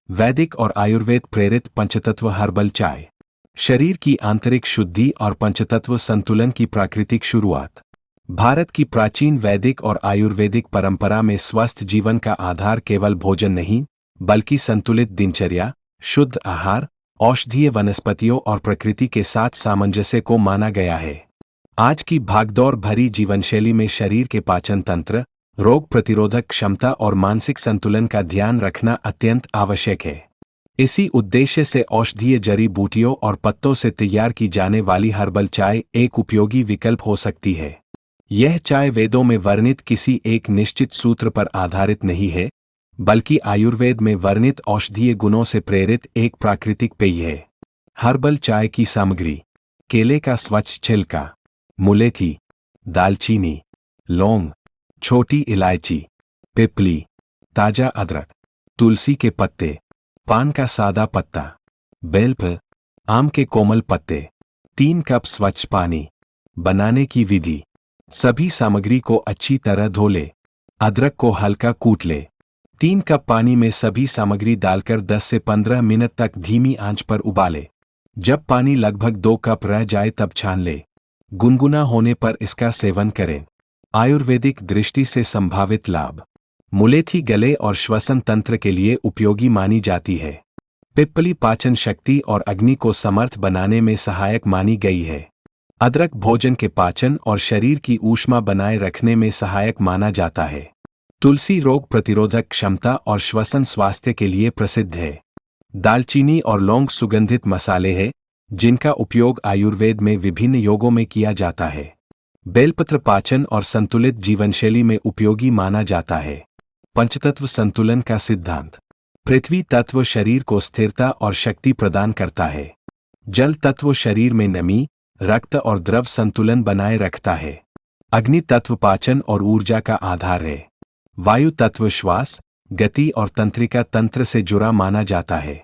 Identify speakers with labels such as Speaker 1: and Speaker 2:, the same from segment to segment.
Speaker 1: वैदिक और आयुर्वेद प्रेरित पंचतत्व हर्बल चाय। शरीर की आंतरिक शुद्धि और पंचतत्व संतुलन की प्राकृतिक शुरुआत। भारत की प्राचीन वैदिक और आयुर्वेदिक परंपरा में स्वस्थ जीवन का आधार केवल भोजन नहीं, बल्कि संतुलित दिनचर्या, शुद्ध आहार, औषधीय वनस्पतियों और प्रकृति के साथ सामंजस्य को माना गया है। आज की भागदौड़ भरी जीवनशैली में शरीर के पाचन तंत्र, रोग प्रतिरोधक क्षमता और मानसिक संतुलन का ध्यान रखना अत्यंत आवश्यक है। इसी उद्देश्य से औषधीय जड़ी बूटियों और पत्तों से तैयार की जाने वाली हर्बल चाय एक उपयोगी विकल्प हो सकती है। यह चाय वेदों में वर्णित किसी एक निश्चित सूत्र पर आधारित नहीं है, बल्कि आयुर्वेद में वर्णित औषधीय गुणों से प्रेरित एक प्राकृतिक पेय है। हर्बल चाय की सामग्री: केले का स्वच्छ छिलका, मुलेठी, दालचीनी, लौंग, छोटी इलायची, पिपली, ताजा अदरक, तुलसी के पत्ते, पान का सादा पत्ता, बेलपत्र, आम के कोमल पत्ते। 3 कप स्वच्छ पानी। बनाने की विधि: सभी सामग्री को अच्छी तरह धो ले। अदरक को हल्का कूट ले। 3 कप पानी में सभी सामग्री डालकर 10 से 15 मिनट तक धीमी आंच पर उबाले। जब पानी लगभग 2 कप रह जाए तब छान ले। गुनगुना होने पर इसका सेवन करें। आयुर्वेदिक दृष्टि से संभावित लाभ: मुलेठी गले और श्वसन तंत्र के लिए उपयोगी मानी जाती है। पिप्पली पाचन शक्ति और अग्नि को समर्थ बनाने में सहायक मानी गई है। अदरक भोजन के पाचन और शरीर की ऊष्मा बनाए रखने में सहायक माना जाता है। तुलसी रोग प्रतिरोधक क्षमता और श्वसन स्वास्थ्य के लिए प्रसिद्ध है। दालचीनी और लौंग सुगंधित मसाले हैं, जिनका उपयोग आयुर्वेद में विभिन्न योगों में किया जाता है। बेलपत्र पाचन और संतुलित जीवनशैली में उपयोगी माना जाता है। पंचतत्व संतुलन का सिद्धांत: पृथ्वी तत्व शरीर को स्थिरता और शक्ति प्रदान करता है। जल तत्व शरीर में नमी, रक्त और द्रव संतुलन बनाए रखता है। अग्नि तत्व पाचन और ऊर्जा का आधार है। वायु तत्व श्वास, गति और तंत्रिका तंत्र से जुड़ा माना जाता है।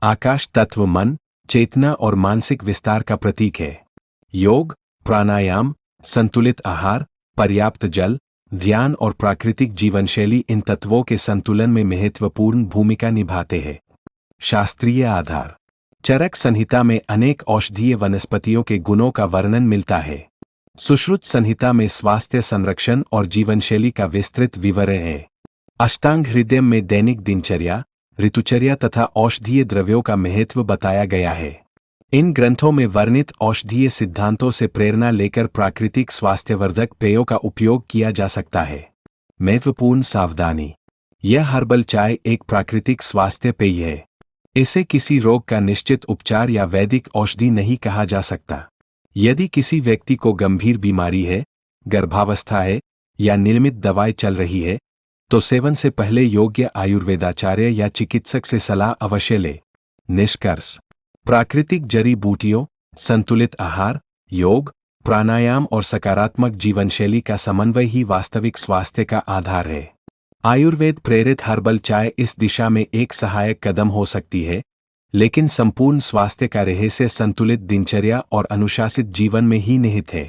Speaker 1: आकाश तत्व मन, चेतना और मानसिक विस्तार का प्रतीक है। योग, प्राणायाम, संतुलित आहार, पर्याप्त जल, ध्यान और प्राकृतिक जीवनशैली इन तत्वों के संतुलन में महत्वपूर्ण भूमिका निभाते हैं। शास्त्रीय आधार: चरक संहिता में अनेक औषधीय वनस्पतियों के गुणों का वर्णन मिलता है। सुश्रुत संहिता में स्वास्थ्य संरक्षण और जीवनशैली का विस्तृत विवरण है। अष्टांग हृदय में दैनिक दिनचर्या, ऋतुचर्या तथा औषधीय द्रव्यों का महत्व बताया गया है। इन ग्रंथों में वर्णित औषधीय सिद्धांतों से प्रेरणा लेकर प्राकृतिक स्वास्थ्यवर्धक पेयों का उपयोग किया जा सकता है। महत्वपूर्ण सावधानी: यह हर्बल चाय एक प्राकृतिक स्वास्थ्य पेय है। इसे किसी रोग का निश्चित उपचार या वैदिक औषधि नहीं कहा जा सकता। यदि किसी व्यक्ति को गंभीर बीमारी है, गर्भावस्था है या नियमित दवाई चल रही है, तो सेवन से पहले योग्य आयुर्वेदाचार्य या चिकित्सक से सलाह अवश्य ले। निष्कर्ष: प्राकृतिक जड़ी बूटियों, संतुलित आहार, योग, प्राणायाम और सकारात्मक जीवनशैली का समन्वय ही वास्तविक स्वास्थ्य का आधार है। आयुर्वेद प्रेरित हर्बल चाय इस दिशा में एक सहायक कदम हो सकती है, लेकिन संपूर्ण स्वास्थ्य का रहस्य संतुलित दिनचर्या और अनुशासित जीवन में ही निहित है।